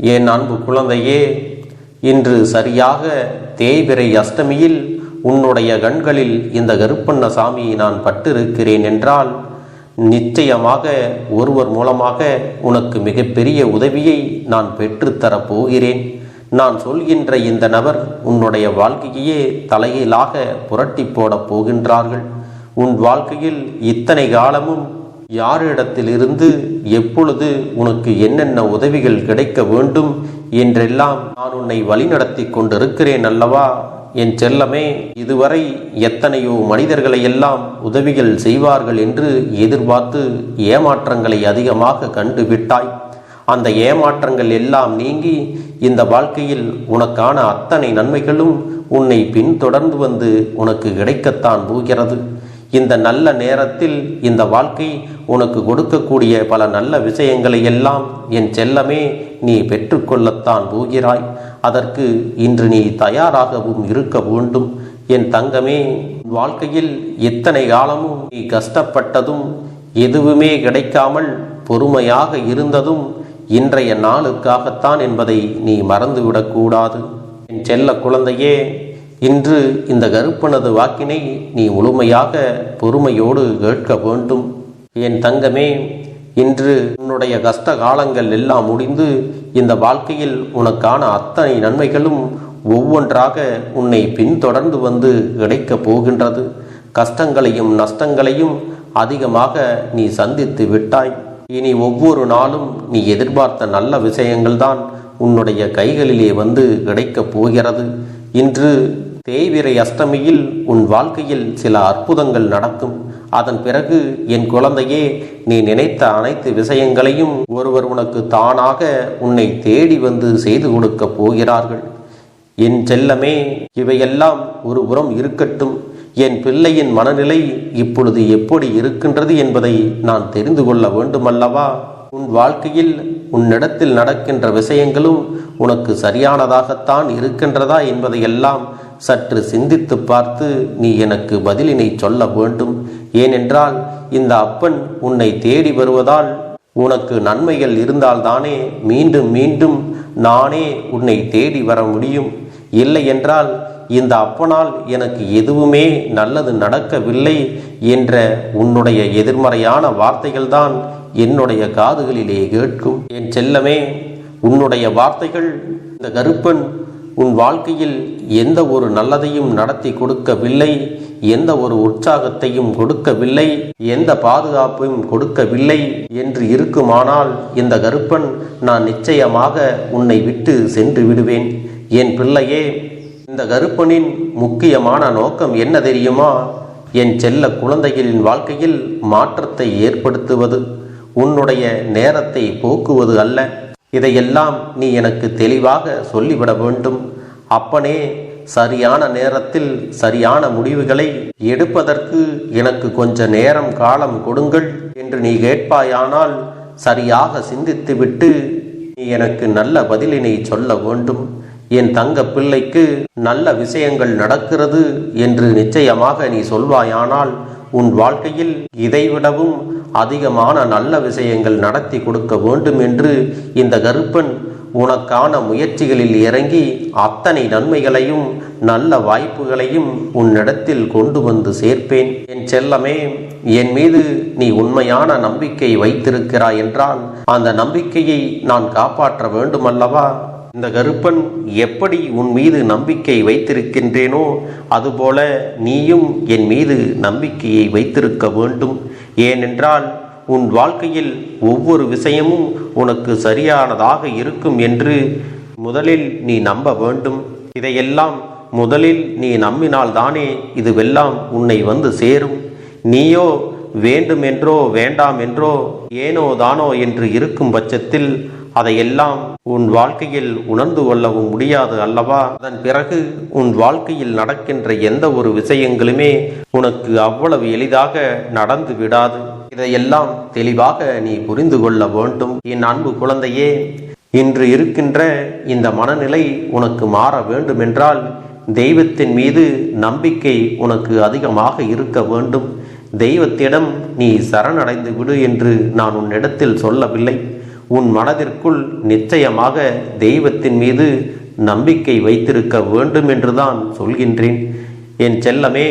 என் அன்பு குழந்தையே, இன்று சரியாக தேய்பிறை அஷ்டமியில் உன்னுடைய கண்களில் இந்த கருப்பண்ணசாமியை நான் பட்டிருக்கிறேன் என்றால் நிச்சயமாக ஒருவர் மூலமாக உனக்கு மிகப்பெரிய உதவியை நான் பெற்றுத்தரப் போகிறேன். நான் சொல்கின்ற இந்த நபர் உன்னுடைய வாழ்க்கையே தலையிலாக புரட்டி போடப் போகின்றார்கள். உன் வாழ்க்கையில் இத்தனை காலமும் யாரிடத்திலிருந்து எப்பொழுது உனக்கு என்னென்ன உதவிகள் கிடைக்க வேண்டும் என்றெல்லாம் நான் உன்னை வழிநடத்தி கொண்டிருக்கிறேன் அல்லவா என் செல்லமே. இதுவரை எத்தனையோ மனிதர்களை எல்லாம் உதவிகள் செய்வார்கள் என்று எதிர்பார்த்து ஏமாற்றங்களை அதிகமாக கண்டுவிட்டாய். அந்த ஏமாற்றங்கள் எல்லாம் நீங்கி இந்த வாழ்க்கையில் உனக்கான அத்தனை நன்மைகளும் உன்னை பின்தொடர்ந்து வந்து உனக்கு கிடைக்கத்தான் போகிறது. இந்த நல்ல நேரத்தில் இந்த வாழ்க்கை உனக்கு கொடுக்கக்கூடிய பல நல்ல விஷயங்களை எல்லாம் என் செல்லமே நீ பெற்றுக்கொள்ளத்தான் போகிறாய். அதற்கு இன்று நீ தயாராகவும் இருக்க வேண்டும். என் தங்கமே, வாழ்க்கையில் எத்தனை காலமும் நீ கஷ்டப்பட்டதும் எதுவுமே கிடைக்காமல் பொறுமையாக இருந்ததும் இன்றைய நாளுக்காகத்தான் என்பதை நீ மறந்துவிடக்கூடாது. என் செல்ல குழந்தையே, இன்று இந்த கருப்பனது வாக்கினை நீ முழுமையாக பொறுமையோடு கேட்க வேண்டும். என் தங்கமே, இன்று உன்னுடைய கஷ்ட காலங்கள் எல்லாம் முடிந்து இந்த வாழ்க்கையில் உனக்கான அத்தனை நன்மைகளும் ஒவ்வொன்றாக உன்னை பின்தொடர்ந்து வந்து கிடைக்கப் போகின்றது. கஷ்டங்களையும் நஷ்டங்களையும் அதிகமாக நீ சந்தித்து விட்டாய். இனி ஒவ்வொரு நாளும் நீ எதிர்பார்த்த நல்ல விஷயங்கள்தான் உன்னுடைய கைகளிலே வந்து கிடைக்கப் போகிறது. இன்று தேய்பிறை அஷ்டமியில் உன் வாழ்க்கையில் சில அற்புதங்கள் நடக்கும். அதன் பிறகு என் குழந்தையே, நீ நினைத்த அனைத்து விஷயங்களையும் ஒருவர் உனக்கு தானாக உன்னை தேடி வந்து செய்து கொடுக்க போகிறார்கள். என் செல்லமே, இவையெல்லாம் ஒரு புறம் இருக்கட்டும். என் பிள்ளையின் மனநிலை இப்பொழுது எப்படி இருக்கின்றது என்பதை நான் தெரிந்து கொள்ள வேண்டுமல்லவா? உன் வாழ்க்கையில் உன்னிடத்தில் நடக்கின்ற விஷயங்களும் உனக்கு சரியானதாகத்தான் இருக்கின்றதா என்பதையெல்லாம் சற்று சிந்தித்து பார்த்து நீ எனக்கு பதிலினை சொல்ல வேண்டும். ஏனென்றால் இந்த அப்பன் உன்னை தேடி வருவதால் உனக்கு நன்மைகள் இருந்தால்தானே மீண்டும் மீண்டும் நானே உன்னை தேடி வர முடியும். இல்லை என்றால் இந்த அப்பனால் எனக்கு எதுவுமே நல்லது நடக்கவில்லை என்ற உன்னுடைய எதிர்மறையான வார்த்தைகள்தான் என்னுடைய காதுகளிலே கேட்கும். என் செல்லமே, உன்னுடைய வார்த்தைகள் இந்த கருப்பன் உன் வாழ்க்கையில் எந்த ஒரு நல்லதையும் நடத்தி கொடுக்கவில்லை, எந்த ஒரு உற்சாகத்தையும் கொடுக்கவில்லை, எந்த பாதுகாப்பையும் கொடுக்கவில்லை என்று இருக்குமானால் இந்த கருப்பன் நான் நிச்சயமாக உன்னை விட்டு சென்று விடுவேன். என் பிள்ளையே, இந்த கருப்பனின் முக்கியமான நோக்கம் என்ன தெரியுமா? என் செல்ல குழந்தைகளின் வாழ்க்கையில் மாற்றத்தை ஏற்படுத்துவது, உன்னுடைய நேரத்தை போக்குவது அல்ல. இதையெல்லாம் நீ எனக்கு தெளிவாக சொல்லிவிட வேண்டும். அப்பனே, சரியான நேரத்தில் சரியான முடிவுகளை எடுப்பதற்கு எனக்கு கொஞ்ச நேரம் காலம் கொடுங்கள் என்று நீ கேட்பாயானால் சரியாக சிந்தித்துவிட்டு நீ எனக்கு நல்ல பதிலினை சொல்ல வேண்டும். என் தங்க பிள்ளைக்கு நல்ல விஷயங்கள் நடக்கிறது என்று நிச்சயமாக நீ சொல்வாயானால் உன் வாழ்க்கையில் இதைவிடவும் அதிகமான நல்ல விஷயங்கள் நடத்தி கொடுக்க வேண்டும் என்று இந்த கருப்பன் உனக்கான முயற்சிகளில் இறங்கி அத்தனை நன்மைகளையும் நல்ல வாய்ப்புகளையும் உன்னிடத்தில் கொண்டு வந்து சேர்ப்பேன். என் செல்லமே, என் மீது நீ உண்மையான நம்பிக்கை வைத்திருக்கிறாய் என்றால் அந்த நம்பிக்கையை நான் காப்பாற்ற வேண்டுமல்லவா? இந்த கருப்பன் எப்படி உன் மீது நம்பிக்கை வைத்திருக்கின்றேனோ அதுபோல நீயும் என் மீது நம்பிக்கையை வைத்திருக்க வேண்டும். ஏனென்றால் உன் வாழ்க்கையில் ஒவ்வொரு விஷயமும் உனக்கு சரியானதாக இருக்கும் என்று முதலில் நீ நம்ப வேண்டும். இதையெல்லாம் முதலில் நீ நம்பினால்தானே இதுவெல்லாம் உன்னை வந்து சேரும். நீயோ வேண்டுமென்றோ வேண்டாம் என்றோ ஏனோ தானோ என்று இருக்கும் பட்சத்தில் அதையெல்லாம் உன் வாழ்க்கையில் உணர்ந்து கொள்ளவும் முடியாது அல்லவா? அதன் பிறகு உன் வாழ்க்கையில் நடக்கின்ற எந்த ஒரு விஷயங்களுமே உனக்கு அவ்வளவு எளிதாக நடந்து விடாது. இதையெல்லாம் தெளிவாக நீ புரிந்து கொள்ள வேண்டும். என் அன்பு குழந்தையே, இன்று இருக்கின்ற இந்த மனநிலை உனக்கு மாற வேண்டுமென்றால் தெய்வத்தின் மீது நம்பிக்கை உனக்கு அதிகமாக இருக்க வேண்டும். தெய்வத்திடம் நீ சரணடைந்து விடு என்று நான் உன்னிடத்தில் சொல்லவில்லை. உன் மனதிற்குள் நிச்சயமாக தெய்வத்தின் மீது நம்பிக்கை வைத்திருக்க வேண்டும் என்றுதான் சொல்கின்றேன். என் செல்லமே,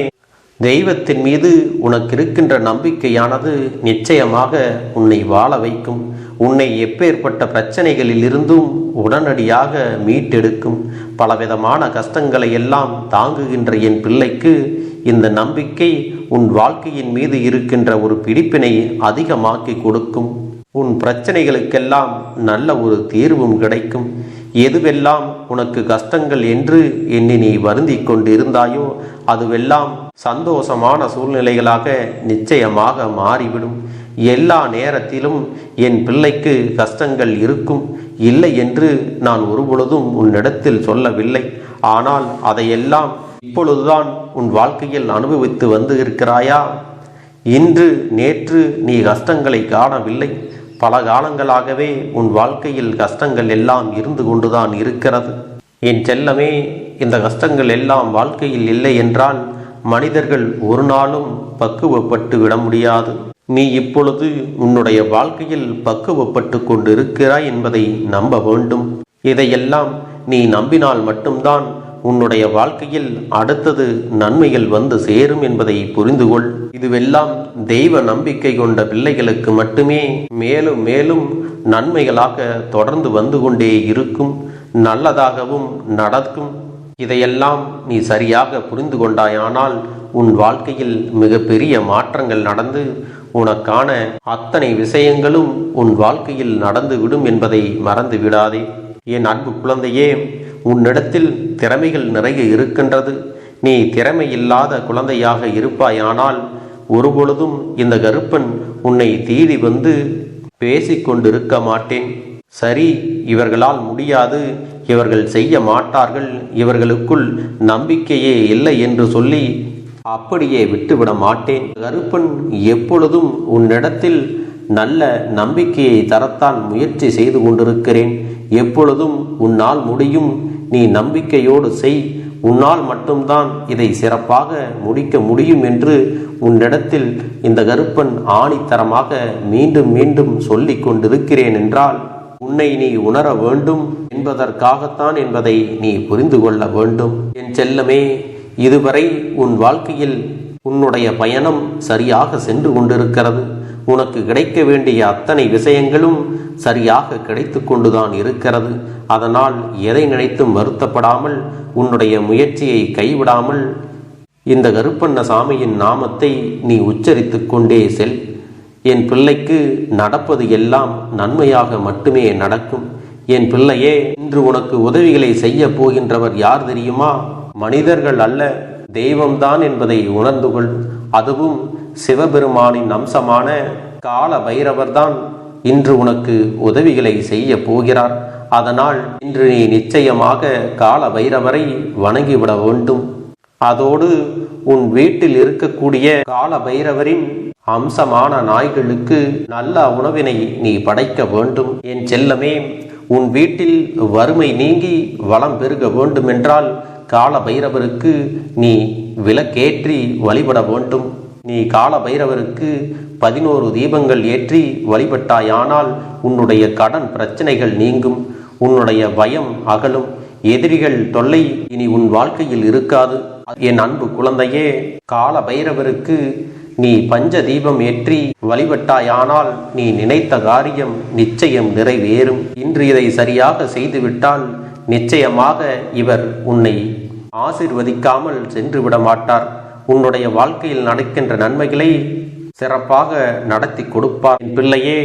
தெய்வத்தின் மீது உனக்கு இருக்கின்ற நம்பிக்கையானது நிச்சயமாக உன்னை வாழ வைக்கும். உன்னை எப்பேற்பட்ட பிரச்சனைகளில் இருந்தும் உடனடியாக மீட்டெடுக்கும். பலவிதமான கஷ்டங்களை எல்லாம் தாங்குகின்ற என் பிள்ளைக்கு இந்த நம்பிக்கை உன் வாழ்க்கையின் மீது இருக்கின்ற ஒரு பிடிப்பினை அதிகமாக்கி கொடுக்கும். உன் பிரச்சனைகளுக்கெல்லாம் நல்ல ஒரு தீர்வும் கிடைக்கும். எதுவெல்லாம் உனக்கு கஷ்டங்கள் என்று எண்ணி நீ வருந்தி கொண்டிருந்தாயோ அதுவெல்லாம் சந்தோஷமான சூழ்நிலைகளாக நிச்சயமாக மாறிவிடும். எல்லா நேரத்திலும் என் பிள்ளைக்கு கஷ்டங்கள் இருக்கும், இல்லை என்று நான் ஒருபொழுதும் உன்னிடத்தில் சொல்லவில்லை. ஆனால் அதையெல்லாம் இப்பொழுதுதான் உன் வாழ்க்கையில் அனுபவித்து வந்து இருக்கிறாயா? இன்று நேற்று நீ கஷ்டங்களை காணவில்லை. பல காலங்களாகவே உன் வாழ்க்கையில் கஷ்டங்கள் எல்லாம் இருந்து கொண்டுதான் இருக்கிறது. என் செல்லமே, இந்த கஷ்டங்கள் எல்லாம் வாழ்க்கையில் இல்லை என்றால் மனிதர்கள் ஒரு நாளும் பக்குவப்பட்டு விட முடியாது. நீ இப்பொழுது உன்னுடைய வாழ்க்கையில் பக்குவப்பட்டு கொண்டிருக்கிறாய் என்பதை நம்ப வேண்டும். இதையெல்லாம் நீ நம்பினால் மட்டும்தான் உன்னுடைய வாழ்க்கையில் அடுத்தது நன்மைகள் வந்து சேரும் என்பதை புரிந்து கொள். இதுவெல்லாம் தெய்வ நம்பிக்கை கொண்ட பிள்ளைகளுக்கு மட்டுமே மேலும் மேலும் நன்மைகளாக தொடர்ந்து வந்து கொண்டே இருக்கும், நல்லதாகவும் நடக்கும். இதையெல்லாம் நீ சரியாக புரிந்து கொண்டாயானால் உன் வாழ்க்கையில் மிகப்பெரிய மாற்றங்கள் நடந்து உனக்கான அத்தனை விஷயங்களும் உன் வாழ்க்கையில் நடந்து விடும் என்பதை மறந்து விடாதே. என் அன்பு குழந்தையே, உன்னிடத்தில் திறமைகள் நிறைய இருக்கின்றது. நீ திறமை இல்லாத குழந்தையாக இருப்பாயானால் ஒருபொழுதும் இந்த கருப்பன் உன்னை தேடி வந்து பேசிக்கொண்டிருக்க மாட்டேன். சரி, இவர்களால் முடியாது, இவர்கள் செய்ய மாட்டார்கள், இவர்களுக்குள் நம்பிக்கையே இல்லை என்று சொல்லி அப்படியே விட்டுவிட மாட்டேன். கருப்பன் எப்பொழுதும் உன்னிடத்தில் நல்ல நம்பிக்கையை தரத்தான் முயற்சி செய்து கொண்டிருக்கிறேன். எப்பொழுதும் உன்னால் முடியும், நீ நம்பிக்கையோடு செய், உன்னால் மட்டும்தான் இதை சிறப்பாக முடிக்க முடியும் என்று உன்னிடத்தில் இந்த கருப்பன் ஆணித்தரமாக மீண்டும் மீண்டும் சொல்லிக் கொண்டிருக்கிறேன் என்றால் உன்னை நீ உணர வேண்டும் என்பதற்காகத்தான் என்பதை நீ புரிந்து கொள்ள வேண்டும். என் செல்லமே, இதுவரை உன் வாழ்க்கையில் உன்னுடைய பயணம் சரியாக சென்று கொண்டிருக்கிறது. உனக்கு கிடைக்க வேண்டிய அத்தனை விஷயங்களும் சரியாக கிடைத்து கொண்டுதான் இருக்கிறது. அதனால் எதை நினைத்தும் வருத்தப்படாமல் உன்னுடைய முயற்சியை கைவிடாமல் இந்த கருப்பண்ணசாமியின் நாமத்தை நீ உச்சரித்து கொண்டே செல். என் பிள்ளைக்கு நடப்பது எல்லாம் நன்மையாக மட்டுமே நடக்கும். என் பிள்ளையே, இன்று உனக்கு உதவிகளை செய்ய போகின்றவர் யார் தெரியுமா? மனிதர்கள் அல்ல, தெய்வம்தான் என்பதை உணர்ந்து கொள். அதுவும் சிவபெருமானின் அம்சமான கால பைரவர்தான் இன்று உனக்கு உதவிகளை செய்ய போகிறார். அதனால் இன்று நீ நிச்சயமாக கால பைரவரை வணங்கிவிட வேண்டும். அதோடு உன் வீட்டில் இருக்கக்கூடிய கால பைரவரின் அம்சமான நாய்களுக்கு நல்ல உணவினை நீ படைக்க வேண்டும். என் செல்லமே, உன் வீட்டில் வறுமை நீங்கி வளம் பெருக வேண்டும் என்றால் கால பைரவருக்கு நீ விளக்கேற்றி வழிபட வேண்டும். நீ கால பைரவருக்கு 11 தீபங்கள் ஏற்றி வழிபட்டாயானால் உன்னுடைய கடன் பிரச்சனைகள் நீங்கும், உன்னுடைய பயம் அகலும், எதிரிகள் தொல்லை இனி உன் வாழ்க்கையில் இருக்காது. என் அன்பு குழந்தையே, கால பைரவருக்கு நீ பஞ்ச தீபம் ஏற்றி வழிபட்டாயானால் நீ நினைத்த காரியம் நிச்சயம் நிறைவேறும். இன்று இதை சரியாக செய்துவிட்டால் நிச்சயமாக இவர் உன்னை ஆசீர்வதிக்காமல் சென்று விட மாட்டார். உன்னுடைய வாழ்க்கையில் நடக்கின்ற நன்மைகளை சிறப்பாக நடத்தி கொடுப்பார். என் பிள்ளையே,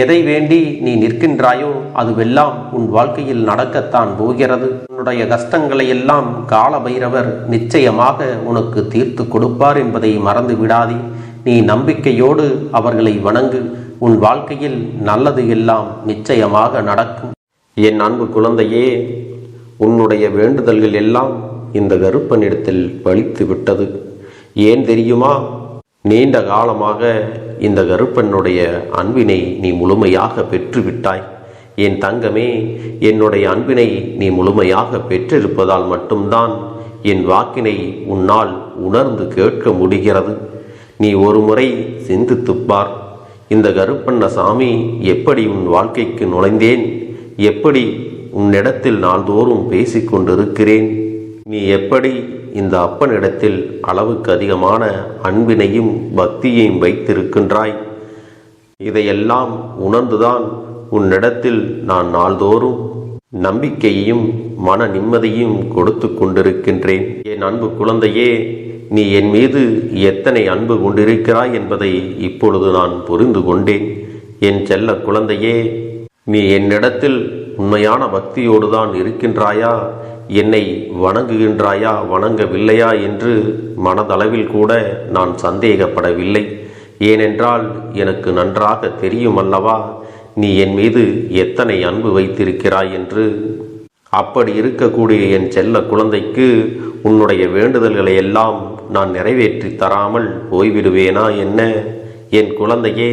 எதை வேண்டி நீ நிற்கின்றாயோ அதுவெல்லாம் உன் வாழ்க்கையில் நடக்கத்தான் போகிறது. உன்னுடைய கஷ்டங்களை எல்லாம் கால பைரவர் நிச்சயமாக உனக்கு தீர்த்து கொடுப்பார் என்பதை மறந்து விடாதே. நீ நம்பிக்கையோடு அவர்களை வணங்கு. உன் வாழ்க்கையில் நல்லது எல்லாம் நிச்சயமாக நடக்கும். என் அன்பு குழந்தையே, உன்னுடைய வேண்டுதல்கள் எல்லாம் இந்த கருப்பனிடத்தில் பலித்து விட்டது. ஏன் தெரியுமா? நீண்ட காலமாக இந்த கருப்பனுடைய அன்பினை நீ முழுமையாக பெற்றுவிட்டாய். என் தங்கமே, என்னுடைய அன்பினை நீ முழுமையாக பெற்றிருப்பதால் மட்டும்தான் என் வாக்கினை உன்னால் உணர்ந்து கேட்க முடிகிறது. நீ ஒரு முறை சிந்தித்துப்பார். இந்த கருப்பண்ணசாமி எப்படி உன் வாழ்க்கைக்கு நுழைந்தேன், எப்படி உன்னிடத்தில் நாள்தோறும் பேசிக்கொண்டிருக்கிறேன், நீ எப்படி இந்த அப்பனிடத்தில் அளவுக்கு அதிகமான அன்பினையும் பக்தியையும் வைத்திருக்கின்றாய், இதையெல்லாம் உணர்ந்துதான் உன்னிடத்தில் நான் நாள்தோறும் நம்பிக்கையையும் மன நிம்மதியும் கொடுத்து கொண்டிருக்கின்றேன். என் அன்பு குழந்தையே, நீ என் மீது எத்தனை அன்பு கொண்டிருக்கிறாய் என்பதை இப்பொழுது நான் புரிந்து கொண்டேன். என் செல்ல குழந்தையே, நீ என்னிடத்தில் உண்மையான பக்தியோடு தான் இருக்கின்றாயா, என்னை வணங்குகின்றாயா வணங்கவில்லையா என்று மனதளவில் கூட நான் சந்தேகப்படவில்லை. ஏனென்றால் எனக்கு நன்றாக தெரியும் அல்லவா நீ என் மீது எத்தனை அன்பு வைத்திருக்கிறாய் என்று. அப்படி இருக்கக்கூடிய என் செல்ல குழந்தைக்கு உன்னுடைய வேண்டுதல்களை எல்லாம் நான் நிறைவேற்றி தராமல் போய்விடுவேனா என்ன? என் குழந்தையே,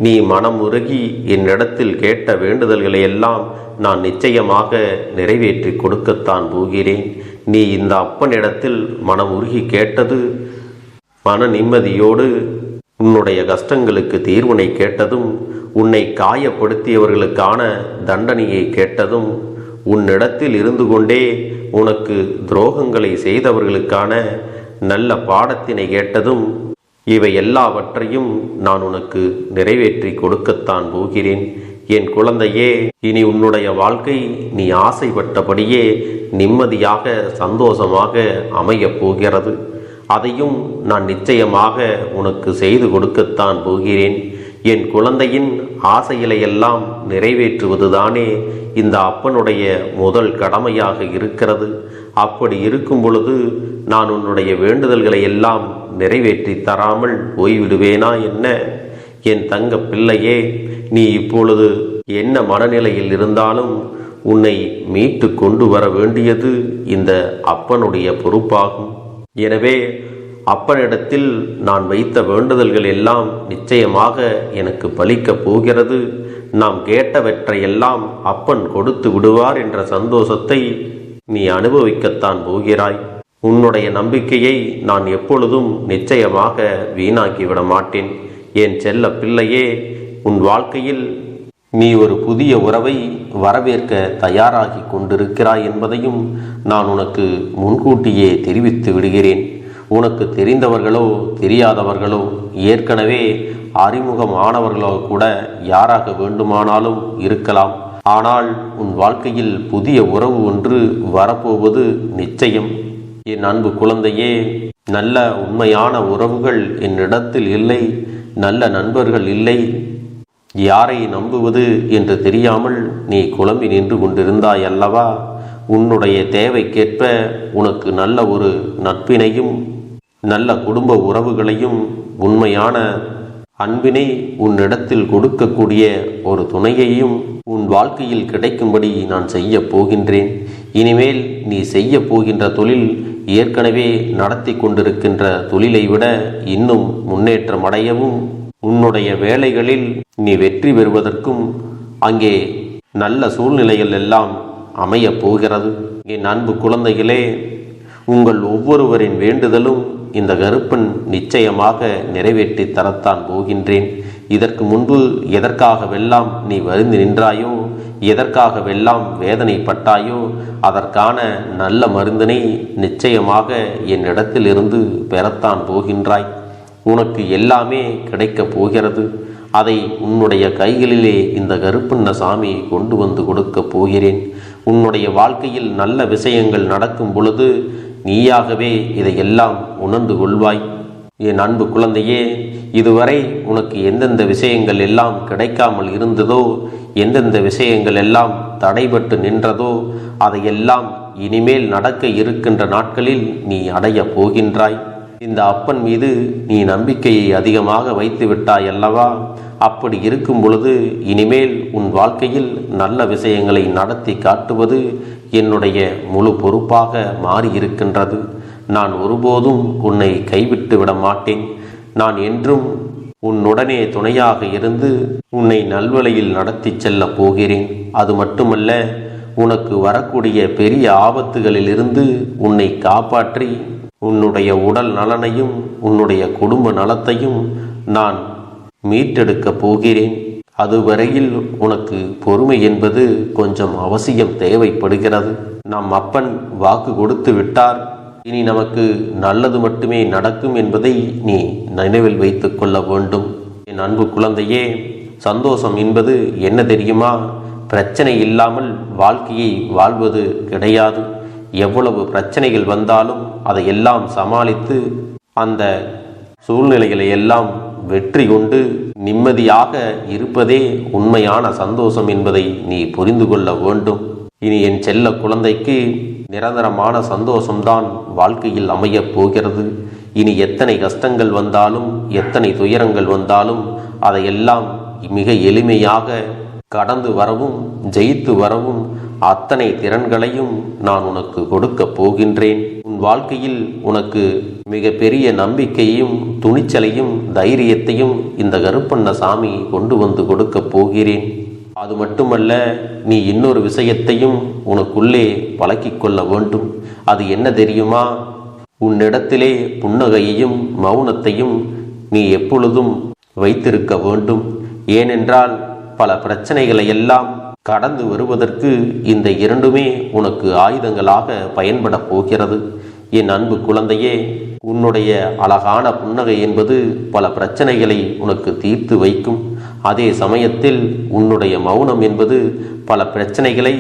நீ மனம் உருகி என்னிடத்தில் கேட்ட வேண்டுதல்களை எல்லாம் நான் நிச்சயமாக நிறைவேற்றி கொடுக்கத்தான் போகிறேன். நீ இந்த அப்பனிடத்தில் மனம் உருகி கேட்டது, மன நிம்மதியோடு உன்னுடைய கஷ்டங்களுக்கு தீர்வினை கேட்டதும், உன்னை காயப்படுத்தியவர்களுக்கான தண்டனையை கேட்டதும், உன்னிடத்தில் இருந்து கொண்டே உனக்கு துரோகங்களை செய்தவர்களுக்கான நல்ல பாடத்தினை கேட்டதும், இவை எல்லாவற்றையும் நான் உனக்கு நிறைவேற்றி கொடுக்கத்தான் போகிறேன். என் குழந்தையே, இனி உன்னுடைய வாழ்க்கை நீ ஆசைப்பட்டபடியே நிம்மதியாக சந்தோஷமாக அமையப் போகிறது. அதையும் நான் நிச்சயமாக உனக்கு செய்து கொடுக்கத்தான் போகிறேன். என் குழந்தையின் ஆசைகளையெல்லாம் நிறைவேற்றுவதுதானே இந்த அப்பனுடைய முதல் கடமையாக இருக்கிறது. அப்படி இருக்கும் பொழுது நான் உன்னுடைய வேண்டுதல்களை எல்லாம் நிறைவேற்றி தராமல் போய்விடுவேனா என்ன? என் தங்க பிள்ளையே, நீ இப்பொழுது என்ன மனநிலையில் இருந்தாலும் உன்னை மீட்டு கொண்டு வர வேண்டியது இந்த அப்பனுடைய பொறுப்பாகும். எனவே அப்பனிடத்தில் நான் வைத்த வேண்டுதல்கள் எல்லாம் நிச்சயமாக எனக்கு பலிக்கப் போகிறது. நாம் கேட்டவற்றையெல்லாம் அப்பன் கொடுத்து விடுவார் என்ற சந்தோஷத்தை நீ அனுபவிக்கத்தான் போகிறாய். உன்னுடைய நம்பிக்கையை நான் எப்பொழுதும் நிச்சயமாக வீணாக்கிவிட மாட்டேன். என் செல்ல பிள்ளையே, உன் வாழ்க்கையில் நீ ஒரு புதிய உறவை வரவேற்க தயாராகி கொண்டிருக்கிறாய் என்பதையும் நான் உனக்கு முன்கூட்டியே தெரிவித்து விடுகிறேன். உனக்கு தெரிந்தவர்களோ தெரியாதவர்களோ, ஏற்கனவே அறிமுகமானவர்களோ கூட யாராக வேண்டுமானாலும் இருக்கலாம். ஆனால் உன் வாழ்க்கையில் புதிய உறவு ஒன்று வரப்போவது நிச்சயம். என் அன்பு குழந்தையே, நல்ல உண்மையான உறவுகள் என்னிடத்தில் இல்லை, நல்ல நண்பர்கள் இல்லை. யாரை நம்புவது என்று தெரியாமல் நீ குழம்பி நின்று கொண்டிருந்தாய் அல்லவா? உன்னுடைய தேவைக்கேற்ப உனக்கு நல்ல ஒரு நட்பினையும் நல்ல குடும்ப உறவுகளையும் உண்மையான அன்பினை உன்னிடத்தில் கொடுக்கக்கூடிய ஒரு துணையையும் உன் வாழ்க்கையில் கிடைக்கும்படி நான் செய்ய போகின்றேன். இனிமேல் நீ செய்ய போகின்ற தொழில் ஏற்கனவே நடத்தி கொண்டிருக்கின்ற தொழிலை விட இன்னும் முன்னேற்றம் அடையவும், உன்னுடைய வேலைகளில் நீ வெற்றி பெறுவதற்கும் அங்கே நல்ல சூழ்நிலைகள் எல்லாம் அமையப் போகிறது. என் அன்பு குழந்தைகளே, உங்கள் ஒவ்வொருவரின் வேண்டுதலும் இந்த கருப்பன் நிச்சயமாக நிறைவேற்றி தரத்தான் போகின்றேன். இதற்கு முன்பு எதற்காகவெல்லாம் நீ வருந்தி நின்றாயோ, எதற்காகவெல்லாம் வேதனைப்பட்டாயோ, அதற்கான நல்ல மருந்தினை நிச்சயமாக என்னிடத்திலிருந்து பெறத்தான் போகின்றாய். உனக்கு எல்லாமே கிடைக்கப் போகிறது. அதை உன்னுடைய கைகளிலே இந்த கருப்பண்ணசாமி கொண்டு வந்து கொடுக்கப் போகிறேன். உன்னுடைய வாழ்க்கையில் நல்ல விஷயங்கள் நடக்கும் பொழுது நீயாகவே இதையெல்லாம் உணர்ந்து கொள்வாய். என் அன்பு குழந்தையே, இதுவரை உனக்கு எந்தெந்த விஷயங்கள் எல்லாம் கிடைக்காமல் இருந்ததோ, எந்தெந்த விஷயங்கள் எல்லாம் தடைபட்டு நின்றதோ, அதையெல்லாம் இனிமேல் நடக்க இருக்கின்ற நாட்களில் நீ அடைய போகின்றாய். இந்த அப்பன் மீது நீ நம்பிக்கையை அதிகமாக வைத்து விட்டாய் அல்லவா? அப்படி இருக்கும் பொழுது இனிமேல் உன் வாழ்க்கையில் நல்ல விஷயங்களை நடத்தி காட்டுவது என்னுடைய முழு பொறுப்பாக மாறியிருக்கின்றது. நான் ஒருபோதும் உன்னை கைவிட்டு விட மாட்டேன். நான் என்றும் உன்னுடனே துணையாக இருந்து உன்னை நல்வழியில் நடத்தி செல்ல போகிறேன். அது மட்டுமல்ல, உனக்கு வரக்கூடிய பெரிய ஆபத்துகளிலிருந்து உன்னை காப்பாற்றி உன்னுடைய உடல் நலனையும் உன்னுடைய குடும்ப நலத்தையும் நான் மீட்டெடுக்கப் போகிறேன். அதுவரையில் உனக்கு பொறுமை என்பது கொஞ்சம் அவசியம் தேவைப்படுகிறது. நம் அப்பன் வாக்கு கொடுத்து விட்டார். இனி நமக்கு நல்லது மட்டுமே நடக்கும் என்பதை நீ நினைவில் வைத்துக் கொள்ள வேண்டும். என் அன்பு குழந்தையே, சந்தோஷம் என்பது என்ன தெரியுமா? பிரச்சனை இல்லாமல் வாழ்க்கையை வாழ்வது கிடையாது. எவ்வளவு பிரச்சனைகள் வந்தாலும் அதையெல்லாம் சமாளித்து அந்த சூழ்நிலைகளை எல்லாம் வெற்றி கொண்டு நிம்மதியாக இருப்பதே உண்மையான சந்தோஷம் என்பதை நீ புரிந்து கொள்ள வேண்டும். இனி என் செல்ல குழந்தைக்கு நிரந்தரமான சந்தோஷம்தான் வாழ்க்கையில் அமையப் போகிறது. இனி எத்தனை கஷ்டங்கள் வந்தாலும் எத்தனை துயரங்கள் வந்தாலும் அதையெல்லாம் மிக எளிமையாக கடந்து வரவும் ஜெயித்து வரவும் அத்தனை திறன்களையும் நான் உனக்கு கொடுக்கப் போகின்றேன். உன் வாழ்க்கையில் உனக்கு மிக பெரிய நம்பிக்கையும் துணிச்சலையும் தைரியத்தையும் இந்த கருப்பண்ணசாமி கொண்டு வந்து கொடுக்கப் போகிறேன். அது மட்டுமல்ல, நீ இன்னொரு விஷயத்தையும் உனக்குள்ளே பழக்கிக் கொள்ள வேண்டும். அது என்ன தெரியுமா? உன்னிடத்திலே புன்னகையையும் மௌனத்தையும் நீ எப்பொழுதும் வைத்திருக்க வேண்டும். ஏனென்றால் பல பிரச்சனைகளை எல்லாம் கடந்து வருவதற்கு இந்த இரண்டுமே உனக்கு ஆயுதங்களாக பயன்பட போகிறது. என் அன்பு குழந்தையே, உன்னுடைய அழகான புன்னகை என்பது பல பிரச்சனைகளை உனக்கு தீர்த்து வைக்கும். அதே சமயத்தில் உன்னுடைய மௌனம் என்பது பல பிரச்சனைகளை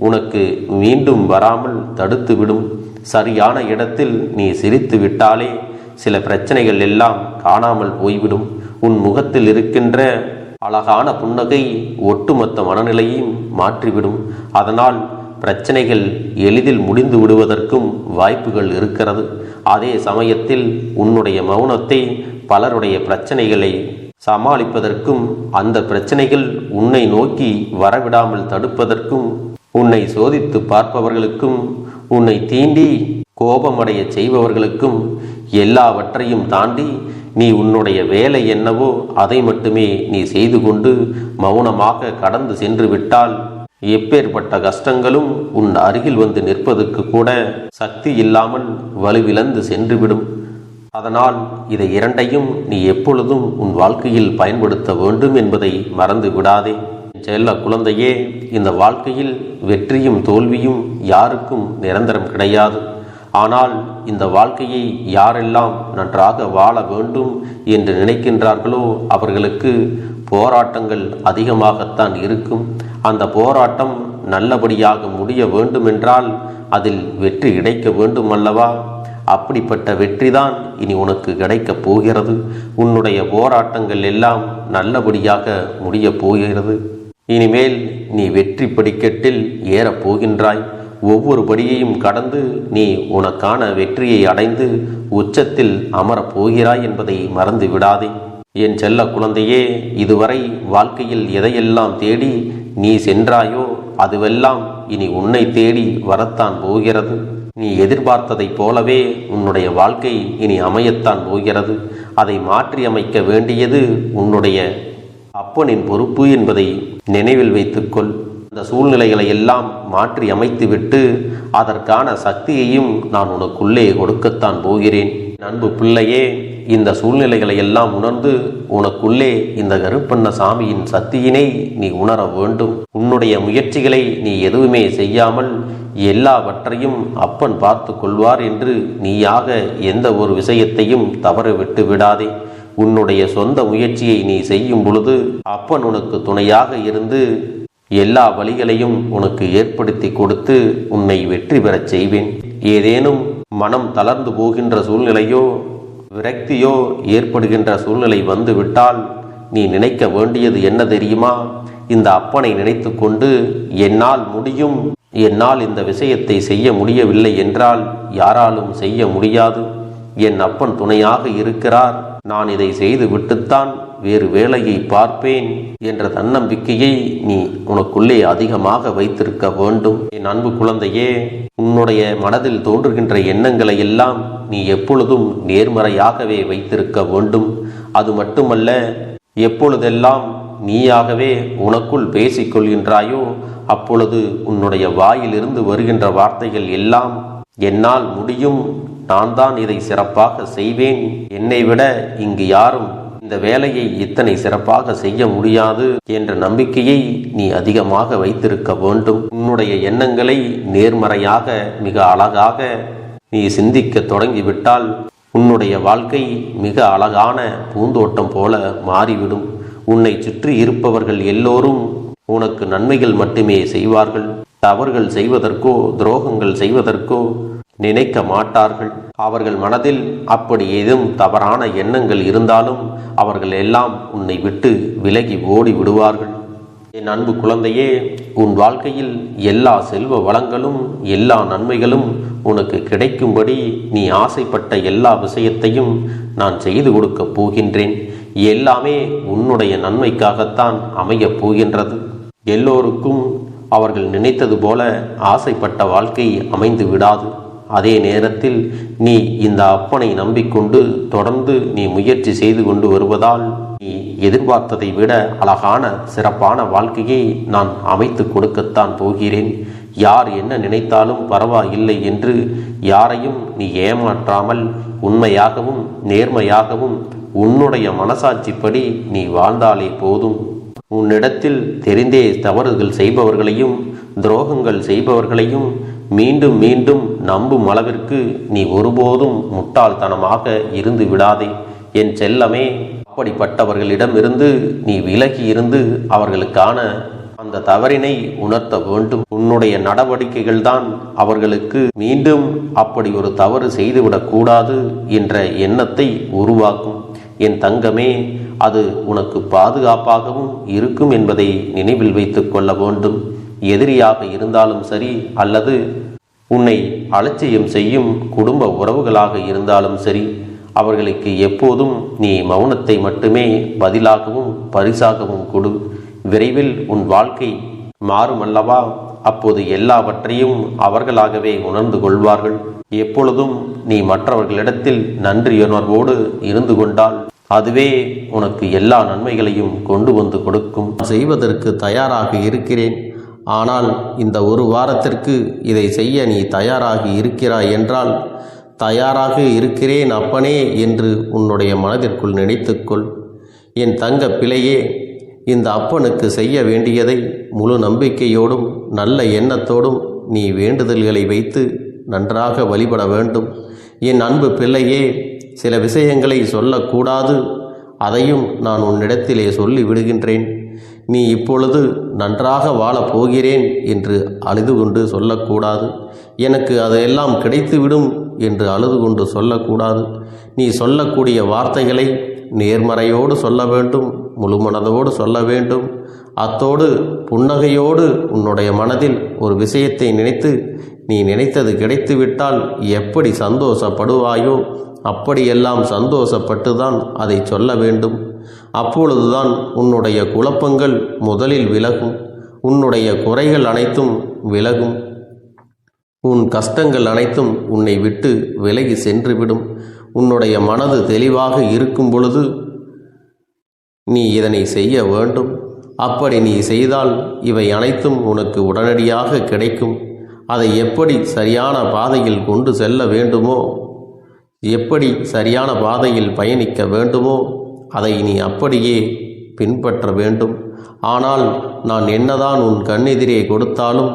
உனக்கு மீண்டும் வராமல் தடுத்துவிடும். சரியான இடத்தில் நீ சிரித்து விட்டாலே சில பிரச்சனைகள் எல்லாம் காணாமல் போய்விடும். உன் முகத்தில் இருக்கின்ற அழகான புன்னகை ஒட்டுமொத்த மனநிலையையும் மாற்றிவிடும். அதனால் பிரச்சனைகள் எளிதில் முடிந்து விடுவதற்கும் வாய்ப்புகள் இருக்கிறது. அதே சமயத்தில் உன்னுடைய மௌனத்தை பலருடைய பிரச்சனைகளை சமாளிப்பதற்கும் அந்த பிரச்சனைகள் உன்னை நோக்கி வரவிடாமல் தடுப்பதற்கும் உன்னை சோதித்து பார்ப்பவர்களுக்கும் உன்னை தீண்டி கோபமடைய செய்பவர்களுக்கும் எல்லாவற்றையும் தாண்டி நீ உன்னுடைய வேலை என்னவோ அதை மட்டுமே நீ செய்து கொண்டு மௌனமாக கடந்து சென்று விட்டால் எப்பேற்பட்ட கஷ்டங்களும் உன் அருகில் வந்து நிற்பதற்கு கூட சக்தி இல்லாமல் வலுவிழந்து சென்றுவிடும். அதனால் இதை இரண்டையும் நீ எப்பொழுதும் உன் வாழ்க்கையில் பயன்படுத்த வேண்டும் என்பதை மறந்து விடாதே. செல்ல குழந்தையே, இந்த வாழ்க்கையில் வெற்றியும் தோல்வியும் யாருக்கும் நிரந்தரம் கிடையாது. ஆனால் இந்த வாழ்க்கையை யாரெல்லாம் நன்றாக வாழ வேண்டும் என்று நினைக்கின்றார்களோ அவர்களுக்கு போராட்டங்கள் அதிகமாகத்தான் இருக்கும். அந்த போராட்டம் நல்லபடியாக முடிய வேண்டுமென்றால் அதில் வெற்றி கிடைக்க வேண்டும் அல்லவா? அப்படிப்பட்ட வெற்றிதான் இனி உனக்கு கிடைக்கப் போகிறது. உன்னுடைய போராட்டங்கள் எல்லாம் நல்லபடியாக முடியப் போகிறது. இனிமேல் நீ வெற்றி படிக்கட்டில் ஏறப் போகின்றாய். ஒவ்வொரு படியையும் கடந்து நீ உனக்கான வெற்றியை அடைந்து உச்சத்தில் அமரப் போகிறாய் என்பதை மறந்து விடாதே. என் செல்ல குழந்தையே, இதுவரை வாழ்க்கையில் எதையெல்லாம் தேடி நீ சென்றாயோ அதுவெல்லாம் இனி உன்னை தேடி வரத்தான் போகிறது. நீ எதிர்பார்த்ததைப் போலவே உன்னுடைய வாழ்க்கை இனி அமையத்தான் போகிறது. அதை மாற்றி அமைக்க வேண்டியது உன்னுடைய அப்பனின் பொறுப்பு என்பதை நினைவில் வைத்துக்கொள். அந்த சூழ்நிலைகளை எல்லாம் மாற்றி அமைத்துவிட்டு அதற்கான சக்தியையும் நான் உனக்குள்ளே கொடுக்கத்தான் போகிறேன். அன்பு பிள்ளையே, இந்த சூழ்நிலைகளை எல்லாம் உணர்ந்து உனக்குள்ளே இந்த கருப்பண்ணசாமியின் சக்தியினை நீ உணர வேண்டும். உன்னுடைய முயற்சிகளை நீ எதுவுமே செய்யாமல் எல்லாவற்றையும் அப்பன் பார்த்து கொள்வார் என்று நீயாக எந்த ஒரு விஷயத்தையும் தவற விட்டு விடாதே. உன்னுடைய சொந்த முயற்சியை நீ செய்யும் பொழுது அப்பன் உனக்கு துணையாக இருந்து எல்லா வழிகளையும் உனக்கு ஏற்படுத்தி கொடுத்து உன்னை வெற்றி பெறச் செய்வேன். ஏதேனும் மனம் தளர்ந்து போகின்ற சூழ்நிலையோ விரக்தியோ ஏற்படுகின்ற சூழ்நிலை வந்துவிட்டால் நீ நினைக்க வேண்டியது என்ன தெரியுமா? இந்த அப்பனை நினைத்து கொண்டு என்னால் முடியும், என்னால் இந்த விஷயத்தை செய்ய முடியவில்லை என்றால் யாராலும் செய்ய முடியாது, என் அப்பன் துணையாக இருக்கிறார், நான் இதை செய்து விட்டுத்தான் வேறு வேலையை பார்ப்பேன் என்ற தன்னம்பிக்கையை நீ உனக்குள்ளே அதிகமாக வைத்திருக்க வேண்டும். என் அன்பு குழந்தையே, உன்னுடைய மனதில் தோன்றுகின்ற எண்ணங்களை எல்லாம் நீ எப்பொழுதும் நேர்மறையாகவே வைத்திருக்க வேண்டும். அது மட்டுமல்ல, எப்பொழுதெல்லாம் நீயாகவே உனக்குள் பேசிக்கொள்கின்றாயோ அப்பொழுது உன்னுடைய வாயிலிருந்து வருகின்ற வார்த்தைகள் எல்லாம் என்னால் முடியும், நான் தான் இதை சிறப்பாக செய்வேன், என்னை விட இங்கு யாரும் இந்த வேலையை இத்தனை சிறப்பாக செய்ய முடியாது என்ற நம்பிக்கையை நீ அதிகமாக வைத்திருக்க வேண்டும். உன்னுடைய எண்ணங்களை நேர்மறையாக மிக அழகாக நீ சிந்திக்க தொடங்கிவிட்டால் உன்னுடைய வாழ்க்கை மிக அழகான பூந்தோட்டம் போல மாறிவிடும். உன்னை சுற்றி இருப்பவர்கள் எல்லோரும் உனக்கு நன்மைகள் மட்டுமே செய்வார்கள். தவறுகள் செய்வதற்கோ துரோகங்கள் செய்வதற்கோ நினைக்க மாட்டார்கள். அவர்கள் மனதில் அப்படி ஏதும் தவறான எண்ணங்கள் இருந்தாலும் அவர்கள் எல்லாம் உன்னை விட்டு விலகி ஓடி விடுவார்கள். என் அன்பு குழந்தையே, உன் வாழ்க்கையில் எல்லா செல்வ வளங்களும் எல்லா நன்மைகளும் உனக்கு கிடைக்கும்படி நீ ஆசைப்பட்ட எல்லா விஷயத்தையும் நான் செய்து கொடுக்கப் போகின்றேன். எல்லாமே உன்னுடைய நன்மைக்காகத்தான் அமையப் போகின்றது. எல்லோருக்கும் அவர்கள் நினைத்தது போல ஆசைப்பட்ட வாழ்க்கை அமைந்து விடாது. அதே நேரத்தில் நீ இந்த அப்பனை நம்பிக்கொண்டு தொடர்ந்து நீ முயற்சி செய்து கொண்டு வருவதால் நீ எதிர்பார்த்ததை விட அழகான சிறப்பான வாழ்க்கையை நான் அமைத்து கொடுக்கத்தான் போகிறேன். யார் என்ன நினைத்தாலும் பரவாயில்லை என்று யாரையும் நீ ஏமாற்றாமல் உண்மையாகவும் நேர்மையாகவும் உன்னுடைய மனசாட்சிப்படி நீ வாழ்ந்தாலே போதும். உன்னிடத்தில் தெரிந்தே தவறுகள் செய்பவர்களையும் துரோகங்கள் செய்பவர்களையும் மீண்டும் மீண்டும் நம்பும் அளவிற்கு நீ ஒருபோதும் முட்டாள்தனமாக இருந்து விடாதே என் செல்லமே. அப்படிப்பட்டவர்களிடமிருந்து நீ விலகி இருந்து அவர்களுக்கான அந்த தவறினை உணர்த்த வேண்டும். உன்னுடைய நடவடிக்கைகள் தான் அவர்களுக்கு மீண்டும் அப்படி ஒரு தவறு செய்துவிடக் கூடாது என்ற எண்ணத்தை உருவாக்கும். என் தங்கமே, அது உனக்கு பாதுகாப்பாகவும் இருக்கும் என்பதை நினைவில் வைத்துக் கொள்ள வேண்டும். எதிரியாக இருந்தாலும் சரி அல்லது உன்னை அலட்சியம் செய்யும் குடும்ப உறவுகளாக இருந்தாலும் சரி, அவர்களுக்கு எப்போதும் நீ மௌனத்தை மட்டுமே பதிலாகவும் பரிசாகவும் கொடு. விரைவில் உன் வாழ்க்கை மாறுமல்லவா? அப்போது எல்லாவற்றையும் அவர்களாகவே உணர்ந்து கொள்வார்கள். எப்பொழுதும் நீ மற்றவர்களிடத்தில் நன்றியுணர்வோடு இருந்து கொண்டால் அதுவே உனக்கு எல்லா நன்மைகளையும் கொண்டு வந்து கொடுக்கும். செய்வதற்கு தயாராக இருக்கிறேன், ஆனால் இந்த ஒரு வாரத்திற்கு இதை செய்ய நீ தயாராகி இருக்கிறாய் என்றால், தயாராக இருக்கிறேன் அப்பனே என்று உன்னுடைய மனதிற்குள் நினைத்துக்கொள். என் தங்க பிள்ளையே, இந்த அப்பனுக்கு செய்ய வேண்டியதை முழு நம்பிக்கையோடும் நல்ல எண்ணத்தோடும் நீ வேண்டுதல்களை வைத்து நன்றாக வழிபட வேண்டும். என் அன்பு பிள்ளையே, சில விஷயங்களை சொல்லக்கூடாது, அதையும் நான் உன்னிடத்திலே சொல்லி விடுகின்றேன். நீ இப்பொழுது நன்றாக வாழப் போகிறேன் என்று அழுது கொண்டு சொல்லக்கூடாது. எனக்கு அதையெல்லாம் கிடைத்துவிடும் என்று அழுது கொண்டு சொல்லக்கூடாது. நீ சொல்லக்கூடிய வார்த்தைகளை நேர்மறையோடு சொல்ல வேண்டும், முழு மனதோடு சொல்ல வேண்டும். அத்தோடு புன்னகையோடு உன்னுடைய மனதில் ஒரு விஷயத்தை நினைத்து நீ நினைத்தது கிடைத்துவிட்டால் எப்படி சந்தோஷப்படுவாயோ அப்படியெல்லாம் சந்தோஷப்பட்டுதான் அதை சொல்ல வேண்டும். அப்பொழுதுதான் உன்னுடைய குழப்பங்கள் முதலில் விலகும், உன்னுடைய குறைகள் அனைத்தும் விலகும், உன் கஷ்டங்கள் அனைத்தும் உன்னை விட்டு விலகி சென்றுவிடும். உன்னுடைய மனது தெளிவாக இருக்கும் பொழுது நீ இதனை செய்ய வேண்டும். அப்படி நீ செய்தால் இவை அனைத்தும் உனக்கு உடனடியாக கிடைக்கும். அதை எப்படி சரியான பாதையில் கொண்டு செல்ல வேண்டுமோ, எப்படி சரியான பாதையில் பயணிக்க வேண்டுமோ அதை நீ அப்படியே பின்பற்ற வேண்டும். ஆனால் நான் என்னதான் உன் கண்ணெதிரே கொடுத்தாலும்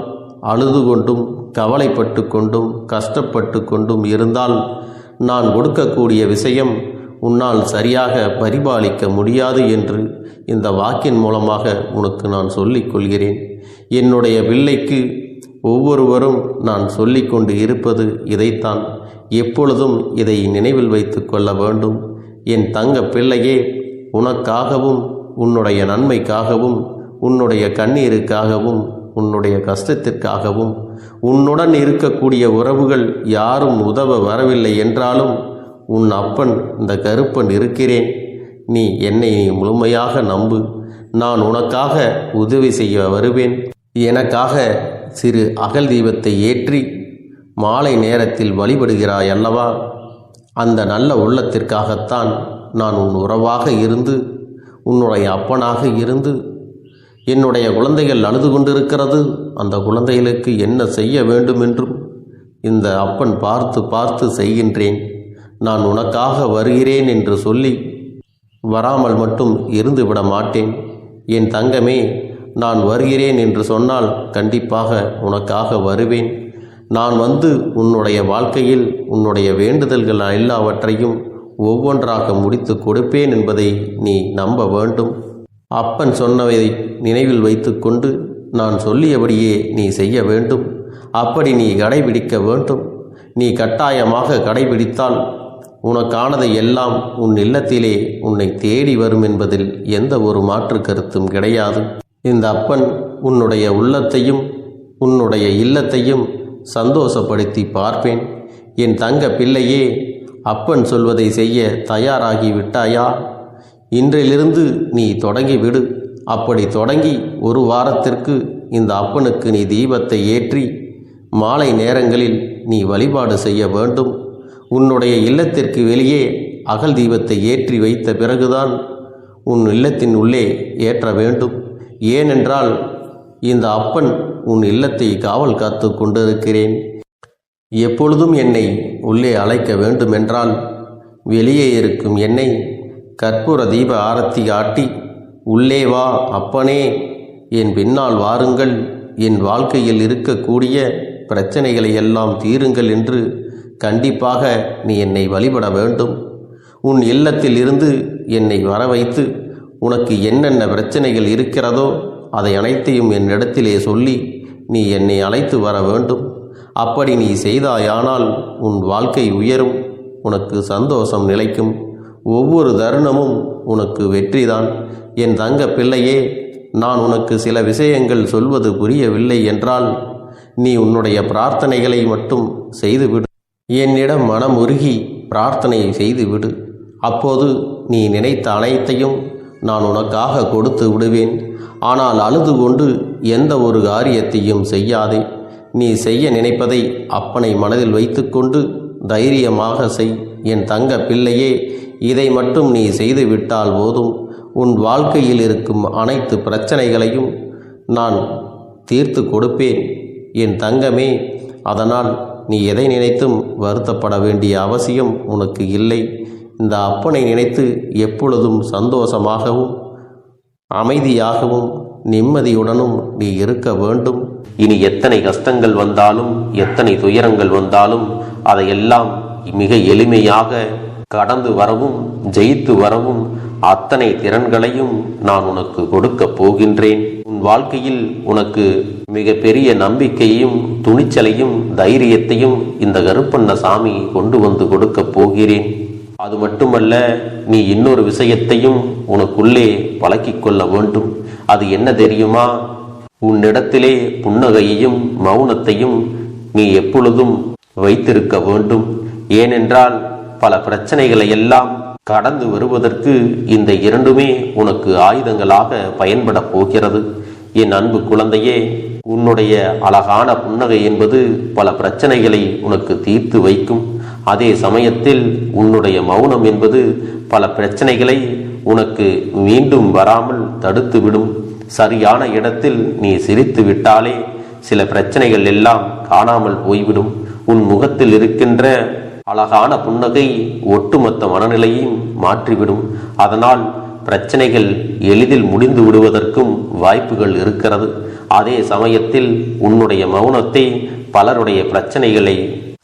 அழுது கொண்டும் கவலைப்பட்டு கொண்டும் கஷ்டப்பட்டு கொண்டும் இருந்தால் நான் கொடுக்கக்கூடிய விஷயம் உன்னால் சரியாக பரிபாலிக்க முடியாது என்று இந்த வாக்கின் மூலமாக உனக்கு நான் சொல்லிக் கொள்கிறேன். என்னுடைய பிள்ளைக்கு ஒவ்வொருவரும் நான் சொல்லிக்கொண்டு இருப்பது இதைத்தான். எப்பொழுதும் இதை நினைவில் வைத்து கொள்ள வேண்டும். என் தங்க பிள்ளையே, உனக்காகவும் உன்னுடைய நன்மைக்காகவும் உன்னுடைய கண்ணீருக்காகவும் உன்னுடைய கஷ்டத்திற்காகவும் உன்னுடன் இருக்கக்கூடிய உறவுகள் யாரும் உதவ வரவில்லை என்றாலும் உன் அப்பன் இந்த கருப்பன் இருக்கிறேன். நீ என்னை முழுமையாக நம்பு. நான் உனக்காக உதவி செய்ய வருவேன். எனக்காக சிறு அகல் தீபத்தை ஏற்றி மாலை நேரத்தில் வழிபடுகிறாய் அல்லவா? அந்த நல்ல உள்ளத்திற்காகத்தான் நான் உன் உறவாக இருந்து உன்னுடைய அப்பனாக இருந்து என்னுடைய குழந்தைகள் அழுது கொண்டிருக்கிறது, அந்த குழந்தைகளுக்கு என்ன செய்ய வேண்டும் என்றும் இந்த அப்பன் பார்த்து பார்த்து செய்கின்றேன். நான் உனக்காக வருகிறேன் என்று சொல்லி வராமல் மட்டும் இருந்து விட மாட்டேன். என் தங்கமே, நான் வருகிறேன் என்று சொன்னால் கண்டிப்பாக உனக்காக வருவேன். நான் வந்து உன்னுடைய வாழ்க்கையில் உன்னுடைய வேண்டுதல்கள் எல்லாவற்றையும் ஒவ்வொன்றாக முடித்து கொடுப்பேன் என்பதை நீ நம்ப வேண்டும். அப்பன் சொன்னவை நினைவில் வைத்துக்கொண்டு நான் சொல்லியபடியே நீ செய்ய வேண்டும். அப்படி நீ கடைபிடிக்க வேண்டும். நீ கட்டாயமாக கடைபிடித்தால் உனக்கானதை எல்லாம் உன் இல்லத்திலே உன்னை தேடி வரும் என்பதில் எந்த ஒரு மாற்று கருத்தும் கிடையாது. இந்த அப்பன் உன்னுடைய உள்ளத்தையும் உன்னுடைய இல்லத்தையும் சந்தோஷப்படுத்தி பார்ப்பேன். என் தங்க பிள்ளையே, அப்பன் சொல்வதை செய்ய தயாராகி விட்டாயா? இன்றிலிருந்து நீ தொடங்கிவிடு. அப்படி தொடங்கி ஒரு வாரத்திற்கு இந்த அப்பனுக்கு நீ தீபத்தை ஏற்றி மாலை நேரங்களில் நீ வழிபாடு செய்ய வேண்டும். உன்னுடைய இல்லத்திற்கு வெளியே அகல் தீபத்தை ஏற்றி வைத்த பிறகுதான் உன் இல்லத்தின் உள்ளே ஏற்ற வேண்டும். ஏனென்றால் இந்த அப்பன் உன் இல்லத்தை காவல் காத்து கொண்டிருக்கிறேன். எப்பொழுதும் என்னை உள்ளே அழைக்க வேண்டுமென்றால் வெளியே இருக்கும் என்னை கற்பூர தீப ஆரத்தி காட்டி உள்ளே வா அப்பனே, என் பின்னால் வாருங்கள், என் வாழ்க்கையில் இருக்கக்கூடிய பிரச்சனைகளை எல்லாம் தீருங்கள் என்று கண்டிப்பாக நீ என்னை வழிபட வேண்டும். உன் இல்லத்தில் இருந்து என்னை வர வைத்து உனக்கு என்னென்ன பிரச்சனைகள் இருக்கிறதோ அதை அனைத்தையும் என்னிடத்திலே சொல்லி நீ என்னை அழைத்து வர வேண்டும். அப்படி நீ செய்தாயானால் உன் வாழ்க்கை உயரும், உனக்கு சந்தோஷம் நிலைக்கும், ஒவ்வொரு தருணமும் உனக்கு வெற்றிதான். என் தங்க பிள்ளையே, நான் உனக்கு சில விஷயங்கள் சொல்வது புரியவில்லை என்றால் நீ உன்னுடைய பிரார்த்தனைகளை மட்டும் செய்துவிடு. என்னிடம் மனம் உருகி பிரார்த்தனை செய்துவிடு. அப்போது நீ நினைத்த அனைத்தையும் நான் உனக்காக கொடுத்து விடுவேன். ஆனால் அழுது கொண்டு எந்த ஒரு காரியத்தையும் செய்யாதே. நீ செய்ய நினைப்பதை அப்பனை மனதில் வைத்துக்கொண்டு தைரியமாக செய். என் தங்க பிள்ளையே, இதை மட்டும் நீ செய்துவிட்டால் போதும். உன் வாழ்க்கையில் இருக்கும் அனைத்து பிரச்சனைகளையும் நான் தீர்த்து கொடுப்பேன் என் தங்கமே. அதனால் நீ எதை நினைத்தும் வருத்தப்பட வேண்டிய அவசியம் உனக்கு இல்லை. இந்த அப்பனை நினைத்து எப்பொழுதும் சந்தோஷமாகவும் அமைதியாகவும் நிம்மதியுடனும் நீ இருக்க வேண்டும். இனி எத்தனை கஷ்டங்கள் வந்தாலும் எத்தனை துயரங்கள் வந்தாலும் அதையெல்லாம் மிக எளிமையாக கடந்து வரவும் ஜெயித்து வரவும் அத்தனை திறன்களையும் நான் உனக்கு கொடுக்க போகின்றேன். உன் வாழ்க்கையில் உனக்கு மிக பெரிய நம்பிக்கையையும் துணிச்சலையும் தைரியத்தையும் இந்த கருப்பண்ணசாமி கொண்டு வந்து கொடுக்க போகிறேன். அது மட்டுமல்ல, நீ இன்னொரு விஷயத்தையும் உனக்குள்ளே பழக்கிக் கொள்ள வேண்டும். அது என்ன தெரியுமா? உன்னிடத்திலே புன்னகையையும் மௌனத்தையும் நீ எப்பொழுதும் வைத்திருக்க வேண்டும். ஏனென்றால் பல பிரச்சனைகளை எல்லாம் கடந்து வருவதற்கு இந்த இரண்டுமே உனக்கு ஆயுதங்களாக பயன்பட போகிறது. என் அன்பு குழந்தையே, உன்னுடைய அழகான புன்னகை என்பது பல பிரச்சனைகளை உனக்கு தீர்த்து வைக்கும். அதே சமயத்தில் உன்னுடைய மௌனம் என்பது பல பிரச்சனைகளை உனக்கு மீண்டும் வராமல் தடுத்துவிடும். சரியான இடத்தில் நீ சிரித்து விட்டாலே சில பிரச்சனைகள் எல்லாம் காணாமல் போய்விடும். உன் முகத்தில் இருக்கின்ற அழகான புன்னகை ஒட்டுமொத்த மனநிலையையும் மாற்றிவிடும். அதனால் பிரச்சனைகள் எளிதில் முடிந்து விடுவதற்கும் வாய்ப்புகள் இருக்கிறது. அதே சமயத்தில் உன்னுடைய மௌனத்தை பலருடைய பிரச்சனைகளை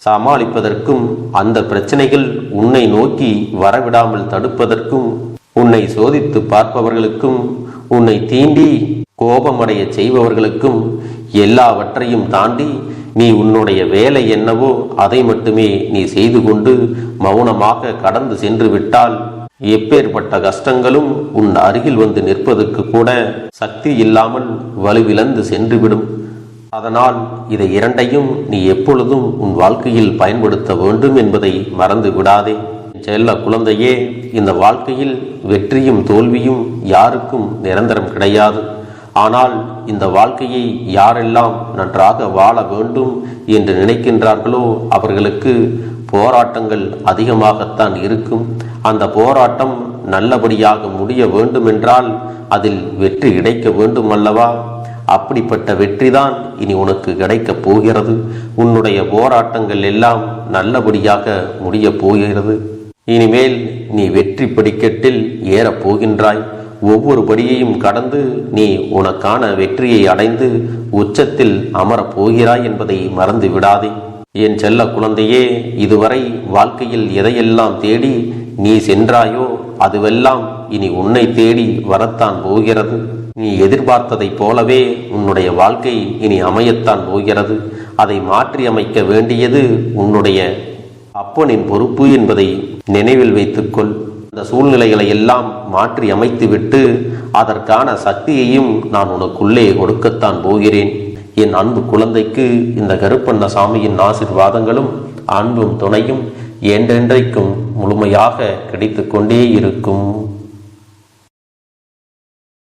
சமாளிப்பதற்கும் அந்த பிரச்சனைகள் உன்னை நோக்கி வரவிடாமல் தடுப்பதற்கும் உன்னை சோதித்து பார்ப்பவர்களுக்கும் உன்னை தீண்டி கோபமடைய செய்பவர்களுக்கும் எல்லாவற்றையும் தாண்டி நீ உன்னுடைய வேலை என்னவோ அதை மட்டுமே நீ செய்து கொண்டு மௌனமாக கடந்து சென்று விட்டால் எப்பேற்பட்ட கஷ்டங்களும் உன் அருகில் வந்து நிற்பதற்கு கூட சக்தி இல்லாமல் வலுவிழந்து சென்றுவிடும். அதனால் இதை இரண்டையும் நீ எப்பொழுதும் உன் வாழ்க்கையில் பயன்படுத்த வேண்டும் என்பதை மறந்து விடாதே. செல்ல குழந்தையே, இந்த வாழ்க்கையில் வெற்றியும் தோல்வியும் யாருக்கும் நிரந்தரம் கிடையாது. ஆனால் இந்த வாழ்க்கையை யாரெல்லாம் நன்றாக வாழ வேண்டும் என்று நினைக்கின்றார்களோ அவர்களுக்கு போராட்டங்கள் அதிகமாகத்தான் இருக்கும். அந்த போராட்டம் நல்லபடியாக முடிய வேண்டுமென்றால் அதில் வெற்றி கிடைக்க வேண்டும் அல்லவா? அப்படிப்பட்ட வெற்றிதான் இனி உனக்கு கிடைக்கப் போகிறது. உன்னுடைய போராட்டங்கள் எல்லாம் நல்லபடியாக முடிய போகிறது. இனிமேல் நீ வெற்றி படிக்கட்டில் ஏறப் போகின்றாய். ஒவ்வொரு படியையும் கடந்து நீ உனக்கான வெற்றியை அடைந்து உச்சத்தில் அமரப் போகிறாய் என்பதை மறந்து விடாதே. என் செல்ல குழந்தையே, இதுவரை வாழ்க்கையில் எதையெல்லாம் தேடி நீ சென்றாயோ அதுவெல்லாம் இனி உன்னை தேடி வரத்தான் போகிறது. நீ எதிர்பார்த்ததைப் போலவே உன்னுடைய வாழ்க்கை இனி அமையத்தான் போகிறது. அதை மாற்றி அமைக்க வேண்டியது உன்னுடைய அப்பனின் பொறுப்பு என்பதை நினைவில் வைத்துக்கொள். இந்த சூழ்நிலைகளை எல்லாம் மாற்றி அமைத்துவிட்டு அதற்கான சக்தியையும் நான் உனக்குள்ளே கொடுக்கத்தான் போகிறேன். என் அன்பு குழந்தைக்கு இந்த கருப்பண்ணசாமியின் ஆசீர்வாதங்களும் அன்பும் துணையும் என்றென்றைக்கும் முழுமையாக கிடைத்து கொண்டே இருக்கும்.